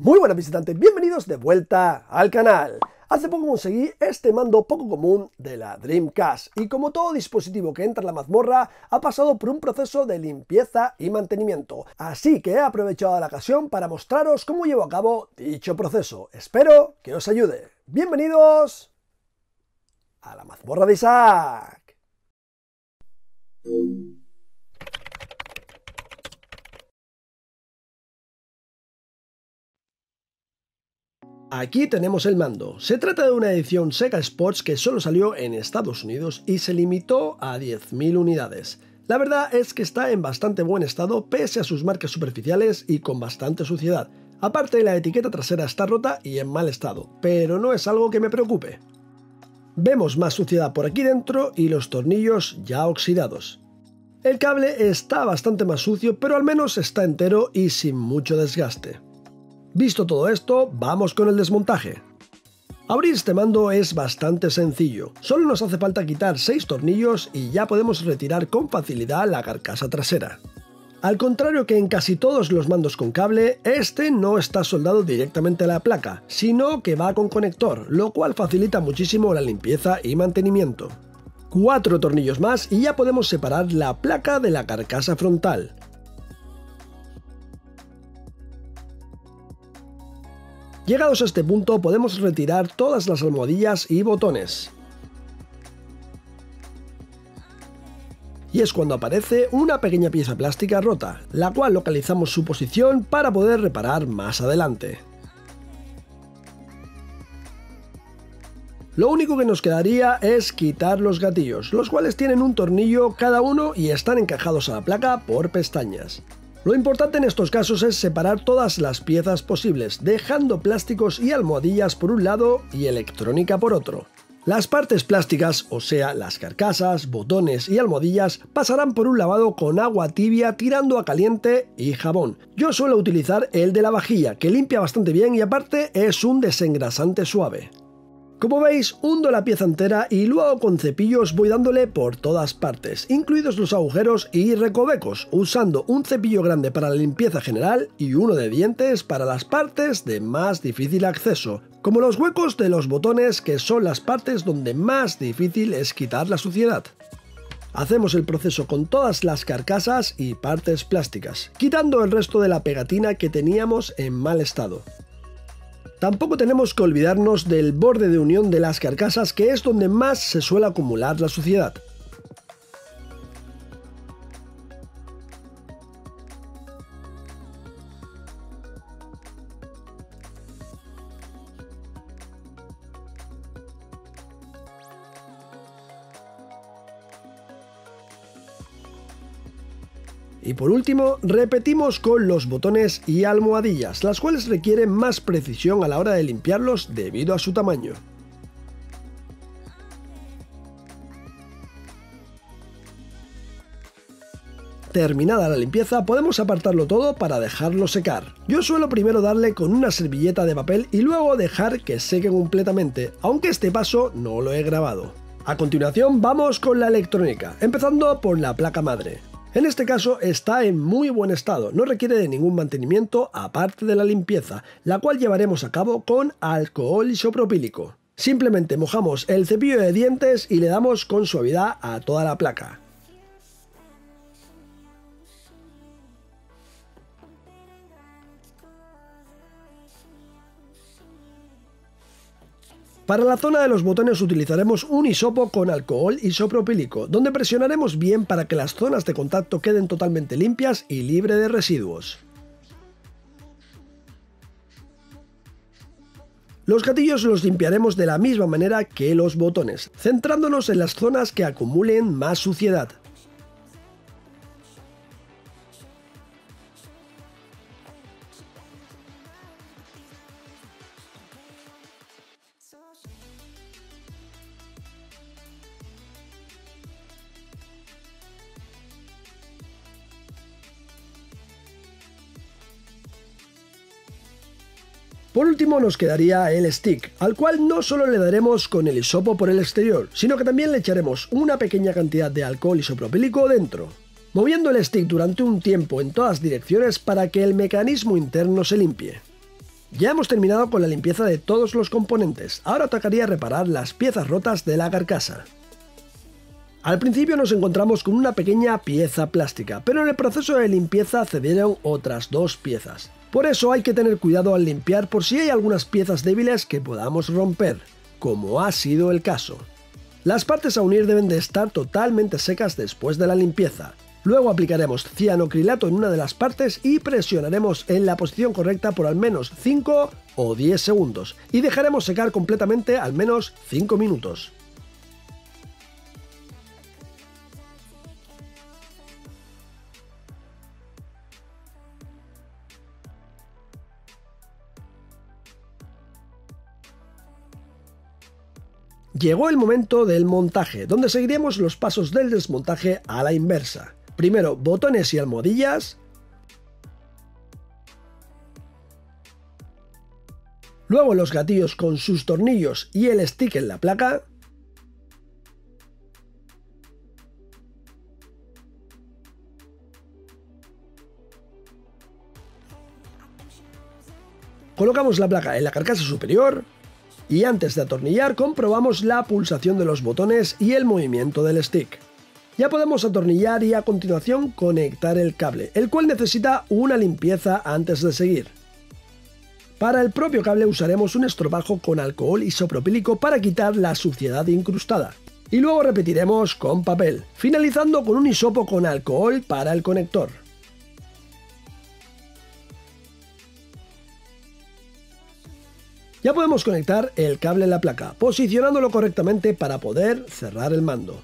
Muy buenas visitantes, bienvenidos de vuelta al canal. Hace poco conseguí este mando poco común de la Dreamcast y como todo dispositivo que entra en la mazmorra ha pasado por un proceso de limpieza y mantenimiento. Así que he aprovechado la ocasión para mostraros cómo llevo a cabo dicho proceso. Espero que os ayude. Bienvenidos a la mazmorra de Isaac. Aquí tenemos el mando. Se trata de una edición Sega Sports que solo salió en Estados Unidos y se limitó a 10.000 unidades. La verdad es que está en bastante buen estado pese a sus marcas superficiales y con bastante suciedad. Aparte, la etiqueta trasera está rota y en mal estado, pero no es algo que me preocupe. Vemos más suciedad por aquí dentro y los tornillos ya oxidados. El cable está bastante más sucio, pero al menos está entero y sin mucho desgaste. Visto todo esto, vamos con el desmontaje. Abrir este mando es bastante sencillo, solo nos hace falta quitar 6 tornillos y ya podemos retirar con facilidad la carcasa trasera. Al contrario que en casi todos los mandos con cable, este no está soldado directamente a la placa, sino que va con conector, lo cual facilita muchísimo la limpieza y mantenimiento. 4 tornillos más y ya podemos separar la placa de la carcasa frontal. Llegados a este punto podemos retirar todas las almohadillas y botones. Y es cuando aparece una pequeña pieza plástica rota, la cual localizamos su posición para poder reparar más adelante. Lo único que nos quedaría es quitar los gatillos, los cuales tienen un tornillo cada uno y están encajados a la placa por pestañas. Lo importante en estos casos es separar todas las piezas posibles, dejando plásticos y almohadillas por un lado y electrónica por otro. Las partes plásticas, o sea, las carcasas, botones y almohadillas, pasarán por un lavado con agua tibia tirando a caliente y jabón. Yo suelo utilizar el de la vajilla, que limpia bastante bien y aparte es un desengrasante suave. Como veis, hundo la pieza entera y luego con cepillos voy dándole por todas partes, incluidos los agujeros y recovecos, usando un cepillo grande para la limpieza general y uno de dientes para las partes de más difícil acceso, como los huecos de los botones, que son las partes donde más difícil es quitar la suciedad. Hacemos el proceso con todas las carcasas y partes plásticas, quitando el resto de la pegatina que teníamos en mal estado. Tampoco tenemos que olvidarnos del borde de unión de las carcasas, que es donde más se suele acumular la suciedad. Y por último, repetimos con los botones y almohadillas, las cuales requieren más precisión a la hora de limpiarlos debido a su tamaño. Terminada la limpieza, podemos apartarlo todo para dejarlo secar. Yo suelo primero darle con una servilleta de papel y luego dejar que seque completamente, aunque este paso no lo he grabado. A continuación vamos con la electrónica, empezando por la placa madre. En este caso está en muy buen estado, no requiere de ningún mantenimiento aparte de la limpieza, la cual llevaremos a cabo con alcohol isopropílico. Simplemente mojamos el cepillo de dientes y le damos con suavidad a toda la placa. Para la zona de los botones utilizaremos un hisopo con alcohol isopropílico, donde presionaremos bien para que las zonas de contacto queden totalmente limpias y libre de residuos. Los gatillos los limpiaremos de la misma manera que los botones, centrándonos en las zonas que acumulen más suciedad. Por último nos quedaría el stick, al cual no solo le daremos con el hisopo por el exterior, sino que también le echaremos una pequeña cantidad de alcohol isopropílico dentro, moviendo el stick durante un tiempo en todas direcciones para que el mecanismo interno se limpie. Ya hemos terminado con la limpieza de todos los componentes, ahora tocaría reparar las piezas rotas de la carcasa. Al principio nos encontramos con una pequeña pieza plástica, pero en el proceso de limpieza cedieron otras 2 piezas. Por eso hay que tener cuidado al limpiar por si hay algunas piezas débiles que podamos romper, como ha sido el caso. Las partes a unir deben de estar totalmente secas después de la limpieza. Luego aplicaremos cianocrilato en una de las partes y presionaremos en la posición correcta por al menos 5 o 10 segundos y dejaremos secar completamente al menos 5 minutos. Llegó el momento del montaje, donde seguiremos los pasos del desmontaje a la inversa. Primero, botones y almohadillas. Luego los gatillos con sus tornillos y el stick en la placa. Colocamos la placa en la carcasa superior. Y antes de atornillar comprobamos la pulsación de los botones y el movimiento del stick. Ya podemos atornillar y a continuación conectar el cable, el cual necesita una limpieza antes de seguir. Para el propio cable usaremos un estropajo con alcohol isopropílico para quitar la suciedad incrustada. Y luego repetiremos con papel, finalizando con un hisopo con alcohol para el conector. Ya podemos conectar el cable en la placa, posicionándolo correctamente para poder cerrar el mando.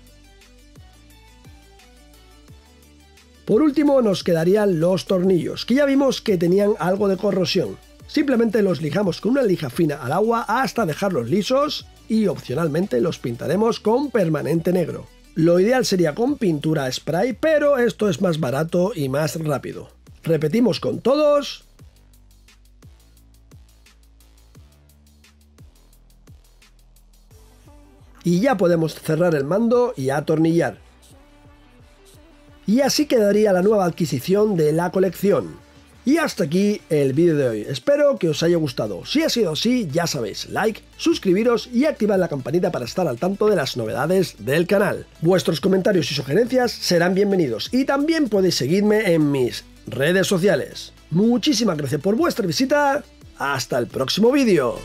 Por último nos quedarían los tornillos, que ya vimos que tenían algo de corrosión. Simplemente los lijamos con una lija fina al agua hasta dejarlos lisos y opcionalmente los pintaremos con permanente negro. Lo ideal sería con pintura spray, pero esto es más barato y más rápido. Repetimos con todos. Y ya podemos cerrar el mando y atornillar. Y así quedaría la nueva adquisición de la colección. Y hasta aquí el vídeo de hoy, espero que os haya gustado. Si ha sido así, ya sabéis, like, suscribiros y activad la campanita para estar al tanto de las novedades del canal. Vuestros comentarios y sugerencias serán bienvenidos y también podéis seguirme en mis redes sociales. Muchísimas gracias por vuestra visita, hasta el próximo vídeo.